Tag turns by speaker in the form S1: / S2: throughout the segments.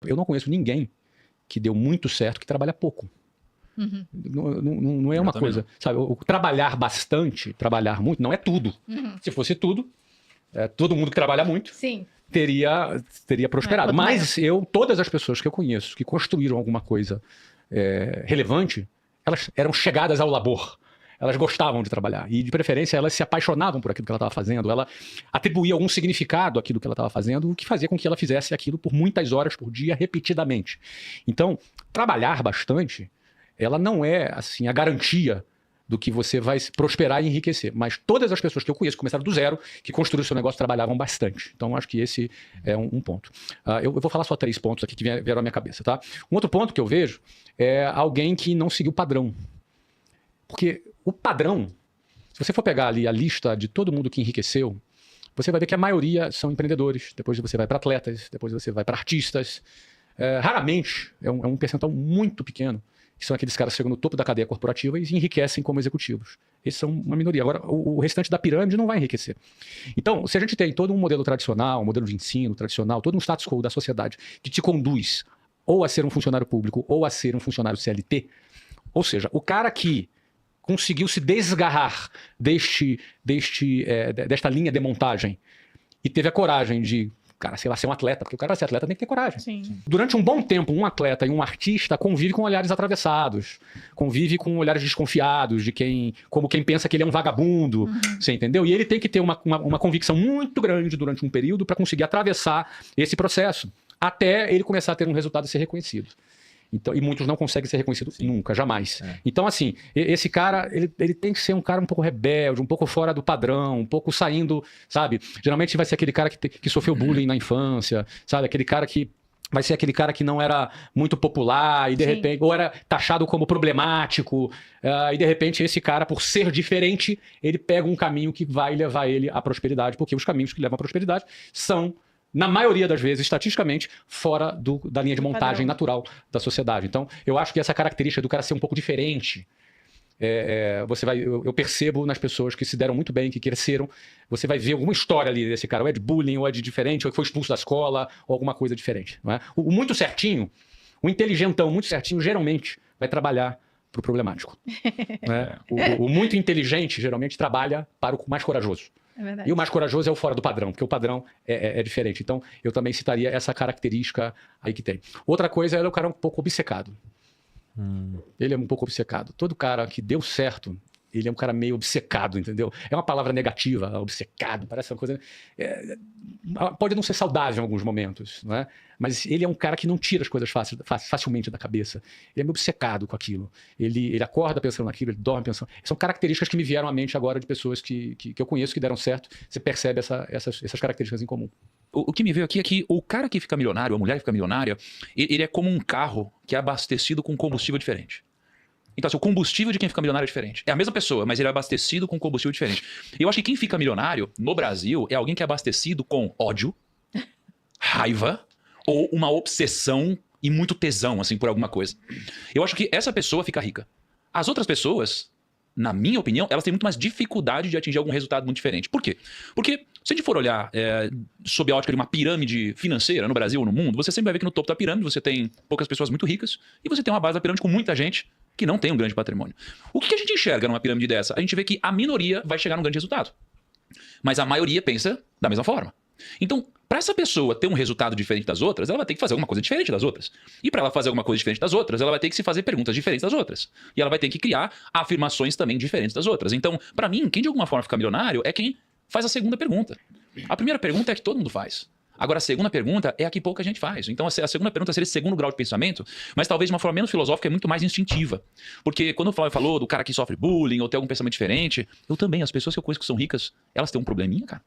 S1: Eu não conheço ninguém que deu muito certo que trabalha pouco.
S2: Uhum.
S1: Não é uma coisa, sabe? O trabalhar bastante, trabalhar muito, não é tudo.
S2: Uhum.
S1: Se fosse tudo, todo mundo que trabalha muito
S2: Sim.
S1: teria prosperado. Mas todas as pessoas que eu conheço que construíram alguma coisa relevante, elas eram chegadas ao labor. Elas gostavam de trabalhar. E, de preferência, elas se apaixonavam por aquilo que ela estava fazendo. Ela atribuía algum significado àquilo que ela estava fazendo, o que fazia com que ela fizesse aquilo por muitas horas por dia, repetidamente. Então, trabalhar bastante, ela não é assim a garantia do que você vai prosperar e enriquecer. Mas todas as pessoas que eu conheço que começaram do zero, que construíram seu negócio, trabalhavam bastante. Então, acho que esse é um ponto. Eu vou falar só 3 pontos aqui que vieram à minha cabeça, tá? Um outro ponto que eu vejo é alguém que não seguiu o padrão. Porque o padrão, se você for pegar ali a lista de todo mundo que enriqueceu, você vai ver que a maioria são empreendedores, depois você vai para atletas, depois você vai para artistas. Raramente, é um percentual muito pequeno, que são aqueles caras que chegam no topo da cadeia corporativa e enriquecem como executivos. Esses são uma minoria. Agora, o restante da pirâmide não vai enriquecer. Então, se a gente tem todo um modelo tradicional, um modelo de ensino tradicional, todo um status quo da sociedade que te conduz ou a ser um funcionário público ou a ser um funcionário CLT, ou seja, o cara que conseguiu se desgarrar desta linha de montagem e teve a coragem de, cara, sei lá, ser um atleta, porque o cara, para ser atleta, tem que ter coragem.
S2: Sim.
S1: Durante um bom tempo, um atleta e um artista convive com olhares atravessados, convive com olhares desconfiados de como quem pensa que ele é um vagabundo, você entendeu? E ele tem que ter uma convicção muito grande durante um período para conseguir atravessar esse processo, até ele começar a ter um resultado a ser reconhecido. Então, e muitos não conseguem ser reconhecidos nunca, jamais. Então, assim, esse cara, ele tem que ser um cara um pouco rebelde, um pouco fora do padrão, um pouco saindo, sabe? Geralmente vai ser aquele cara que sofreu bullying na infância, sabe? Aquele cara que vai ser aquele cara que não era muito popular e de repente, ou era taxado como problemático, e de repente esse cara, por ser diferente, ele pega um caminho que vai levar ele à prosperidade, porque os caminhos que levam à prosperidade são, na maioria das vezes, estatisticamente, fora da linha de montagem natural da sociedade. Então, eu acho que essa característica do cara ser um pouco diferente, eu percebo nas pessoas que se deram muito bem, que cresceram, você vai ver alguma história ali desse cara, ou é de bullying, ou é de diferente, ou que foi expulso da escola, ou alguma coisa diferente. Não é? O muito certinho, o inteligentão muito certinho, geralmente vai trabalhar para o problemático. Né? O muito inteligente, geralmente, trabalha para o mais corajoso. E o mais corajoso é o fora do padrão, porque o padrão é diferente. Então, eu também citaria essa característica aí que tem. Outra coisa é o cara um pouco obcecado. Ele é um pouco obcecado. Todo cara que deu certo, ele é um cara meio obcecado, entendeu? É uma palavra negativa, obcecado, parece uma coisa... pode não ser saudável em alguns momentos, não é? Mas ele é um cara que não tira as coisas facilmente da cabeça. Ele é meio obcecado com aquilo. Ele acorda pensando naquilo, ele dorme pensando... São características que me vieram à mente agora de pessoas que eu conheço que deram certo. Você percebe essas características em comum.
S3: O que me veio aqui é que o cara que fica milionário, a mulher que fica milionária, ele é como um carro que é abastecido com combustível diferente. Então, assim, o combustível de quem fica milionário é diferente. É a mesma pessoa, mas ele é abastecido com combustível diferente. E eu acho que quem fica milionário no Brasil é alguém que é abastecido com ódio, raiva ou uma obsessão e muito tesão, assim, por alguma coisa. Eu acho que essa pessoa fica rica. As outras pessoas, na minha opinião, elas têm muito mais dificuldade de atingir algum resultado muito diferente. Por quê? Porque se a gente for olhar sob a ótica de uma pirâmide financeira no Brasil ou no mundo, você sempre vai ver que no topo da pirâmide você tem poucas pessoas muito ricas e você tem uma base da pirâmide com muita gente que não tem um grande patrimônio. O que a gente enxerga numa pirâmide dessa? A gente vê que a minoria vai chegar num grande resultado. Mas a maioria pensa da mesma forma. Então, para essa pessoa ter um resultado diferente das outras, ela vai ter que fazer alguma coisa diferente das outras. E para ela fazer alguma coisa diferente das outras, ela vai ter que se fazer perguntas diferentes das outras. E ela vai ter que criar afirmações também diferentes das outras. Então, para mim, quem de alguma forma fica milionário é quem faz a segunda pergunta. A primeira pergunta é a que todo mundo faz. Agora, a segunda pergunta é a que pouca gente faz. Então, a segunda pergunta seria esse segundo grau de pensamento, mas talvez de uma forma menos filosófica e muito mais instintiva. Porque quando o Flávio falou do cara que sofre bullying ou tem algum pensamento diferente, eu também, as pessoas que eu conheço que são ricas, elas têm um probleminha, cara.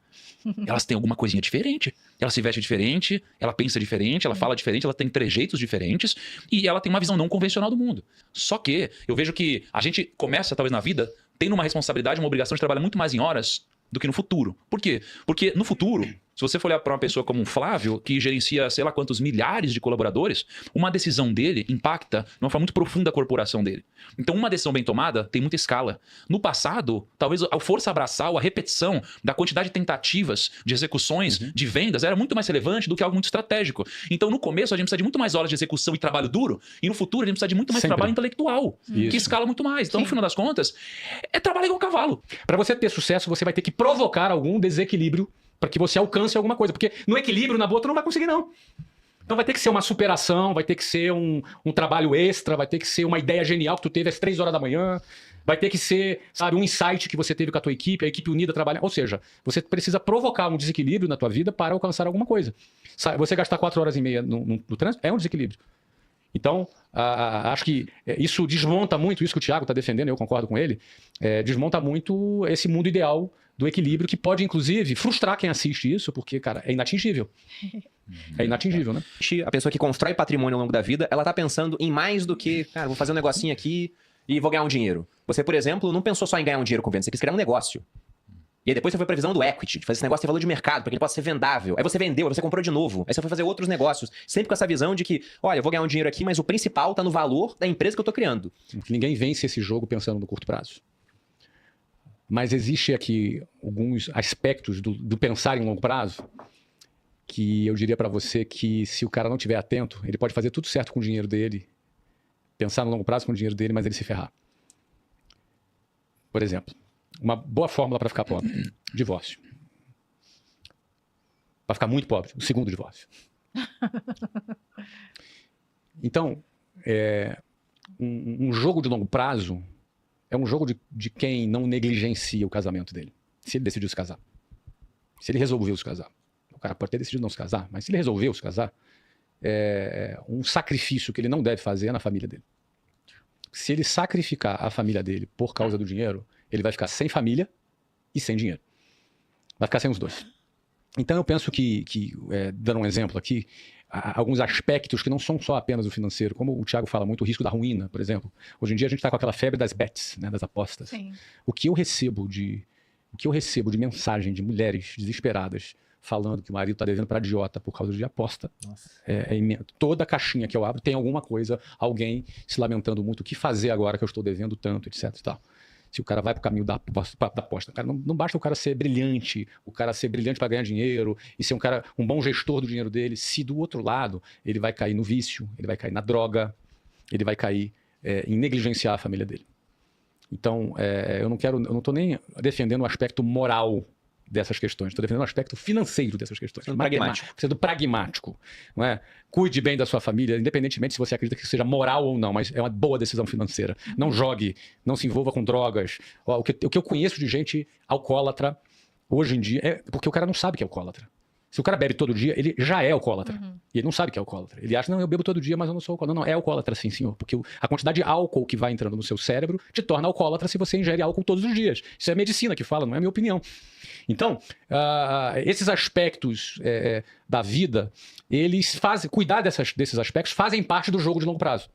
S3: Elas têm alguma coisinha diferente. Ela se veste diferente, ela pensa diferente, ela fala diferente, ela tem trejeitos diferentes e ela tem uma visão não convencional do mundo. Só que eu vejo que a gente começa, talvez na vida, tendo uma responsabilidade, uma obrigação de trabalhar muito mais em horas do que no futuro. Por quê? Porque no futuro, Se você for olhar para uma pessoa como um Flávio, que gerencia sei lá quantos milhares de colaboradores, uma decisão dele impacta de uma forma muito profunda a corporação dele. Então, uma decisão bem tomada tem muita escala. No passado, talvez a força abraçal, a repetição da quantidade de tentativas, de execuções, de vendas, era muito mais relevante do que algo muito estratégico. Então, no começo, a gente precisa de muito mais horas de execução e trabalho duro, e no futuro, a gente precisa de muito mais trabalho intelectual, que escala muito mais. Então, no final das contas, é trabalho igual um cavalo.
S1: Para você ter sucesso, você vai ter que provocar algum desequilíbrio para que você alcance alguma coisa. Porque no equilíbrio, na boa, tu não vai conseguir, não. Então vai ter que ser uma superação, vai ter que ser um trabalho extra, vai ter que ser uma ideia genial que tu teve às 3 horas da manhã, vai ter que ser, sabe, um insight que você teve com a tua equipe, a equipe unida trabalhando. Ou seja, você precisa provocar um desequilíbrio na tua vida para alcançar alguma coisa. Você gastar 4 horas e meia no trânsito é um desequilíbrio. Então, acho que isso desmonta muito, isso que o Thiago está defendendo, eu concordo com ele, desmonta muito esse mundo ideal do equilíbrio, que pode, inclusive, frustrar quem assiste isso, porque, cara, é inatingível. É inatingível, né?
S2: A pessoa que constrói patrimônio ao longo da vida, ela tá pensando em mais do que, cara, vou fazer um negocinho aqui e vou ganhar um dinheiro. Você, por exemplo, não pensou só em ganhar um dinheiro com venda, você quis criar um negócio. E aí depois você foi pra visão do equity, de fazer esse negócio ter valor de mercado, para que ele possa ser vendável. Aí você vendeu, aí você comprou de novo. Aí você foi fazer outros negócios. Sempre com essa visão de que, olha, eu vou ganhar um dinheiro aqui, mas o principal tá no valor da empresa que eu tô criando.
S1: Ninguém vence esse jogo pensando no curto prazo. Mas existe aqui alguns aspectos do pensar em longo prazo que eu diria para você que, se o cara não estiver atento, ele pode fazer tudo certo com o dinheiro dele, pensar no longo prazo com o dinheiro dele, mas ele se ferrar. Por exemplo, uma boa fórmula para ficar pobre: divórcio. Para ficar muito pobre, o segundo divórcio. Então, um jogo de longo prazo é um jogo de quem não negligencia o casamento dele. Se ele decidiu se casar. Se ele resolveu se casar. O cara pode ter decidido não se casar, mas se ele resolveu se casar, um sacrifício que ele não deve fazer é na família dele. Se ele sacrificar a família dele por causa do dinheiro, ele vai ficar sem família e sem dinheiro. Vai ficar sem os dois. Então eu penso que dando um exemplo aqui, alguns aspectos que não são só apenas o financeiro, como o Thiago fala muito, o risco da ruína, por exemplo. Hoje em dia a gente está com aquela febre das bets, né, das apostas. Sim. O que eu recebo de mensagem de mulheres desesperadas falando que o marido está devendo para idiota por causa de aposta. Toda caixinha que eu abro tem alguma coisa, alguém se lamentando muito, o que fazer agora que eu estou devendo tanto, etc. E tal. Se o cara vai para o caminho da aposta. Cara, não basta o cara ser brilhante, para ganhar dinheiro e ser um bom gestor do dinheiro dele, se do outro lado ele vai cair no vício, ele vai cair na droga, ele vai cair em negligenciar a família dele. Então, eu não estou nem defendendo o aspecto moral dessas questões, estou defendendo o aspecto financeiro dessas questões. Sendo pragmático. Não é? Cuide bem da sua família, independentemente se você acredita que seja moral ou não, mas é uma boa decisão financeira. Não jogue, não se envolva com drogas. O que eu conheço de gente alcoólatra hoje em dia é porque o cara não sabe que é alcoólatra. Se o cara bebe todo dia, ele já é alcoólatra. E ele não sabe que é alcoólatra. Ele acha, não, eu bebo todo dia, mas eu não sou alcoólatra. Não, é alcoólatra sim, senhor. Porque a quantidade de álcool que vai entrando no seu cérebro te torna alcoólatra se você ingere álcool todos os dias. Isso é a medicina que fala, não é a minha opinião. Então, esses aspectos da vida, eles cuidar desses aspectos fazem parte do jogo de longo prazo.